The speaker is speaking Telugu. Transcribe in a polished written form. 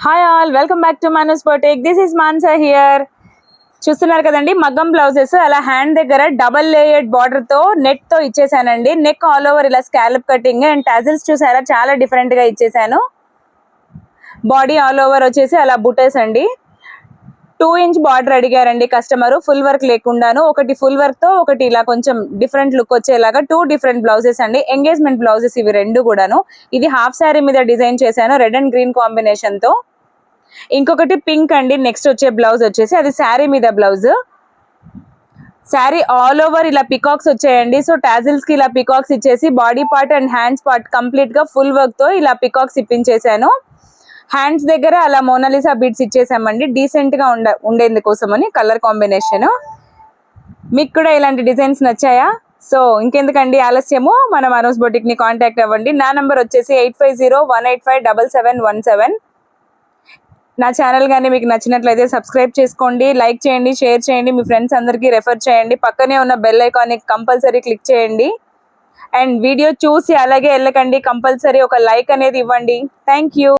Hi all, welcome back to Manoj boutique. This is Mansa here. చూస్తున్నారు కదండి, మగ్గం బ్లౌజెస్ అలా హ్యాండ్ దగ్గర డబల్ లేయర్డ్ బార్డర్ తో నెట్ తో ఇచ్చేసానండి. నెక్ ఆల్ ఓవర్ ఇలా స్కాలప్ కటింగ్ అండ్ టాజిల్స్ చూసారా, చాలా డిఫరెంట్ గా ఇచ్చేసాను. బాడీ ఆల్ ఓవర్ వచ్చేసి అలా బుటేస్ అండి. 2 ఇంచ్ బార్డర్ అడిగారండి కస్టమర్, ఫుల్ వర్క్ లేకుండాను. ఒకటి ఫుల్ వర్క్ తో, ఒకటి ఇలా కొంచెం డిఫరెంట్ లుక్ వచ్చేలాగా 2 డిఫరెంట్ బ్లౌజెస్ అండి. ఎంగేజ్మెంట్ బ్లౌజెస్ ఇవి రెండు కూడాను. ఇది హాఫ్ శారీ మీద డిజైన్ చేశాను, రెడ్ అండ్ గ్రీన్ కాంబినేషన్ తో. ఇంకొకటి పింక్ అండి. నెక్స్ట్ వచ్చే బ్లౌజ్ వచ్చేసి అది శారీ మీద బ్లౌజ్. శారీ ఆల్ ఓవర్ ఇలా పికాక్స్ వచ్చాయండి. సో టాజిల్స్ కి ఇలా పికాక్స్ ఇచ్చేసి body part and hands part complete గా ఫుల్ వర్క్ తో ఇలా పికాక్స్ ఇప్పించేసాను. హ్యాండ్స్ దగ్గర అలా మోనాలిసా బీడ్స్ ఇచ్చేసామండి, డీసెంట్ గా ఉండేందుకోసమని. Colour combination. మీకు కూడా ఇలాంటి డిజైన్స్ నచ్చాయా? సో ఇంకెందుకండి ఆలస్యము, మన మనోజ్ బొటిక్ ని కాంటాక్ట్ అవ్వండి. నా నంబర్ వచ్చేసి 8501857717. నా ఛానల్ కానీ మీకు నచ్చినట్లయితే సబ్స్క్రైబ్ చేసుకోండి, లైక్ చేయండి, షేర్ చేయండి, మీ ఫ్రెండ్స్ అందరికీ రెఫర్ చేయండి. పక్కనే ఉన్న బెల్ ఐకాన్ని కంపల్సరీ క్లిక్ చేయండి. అండ్ వీడియో చూసి అలాగే వెళ్ళకండి, కంపల్సరీ ఒక లైక్ అనేది ఇవ్వండి. Thank you.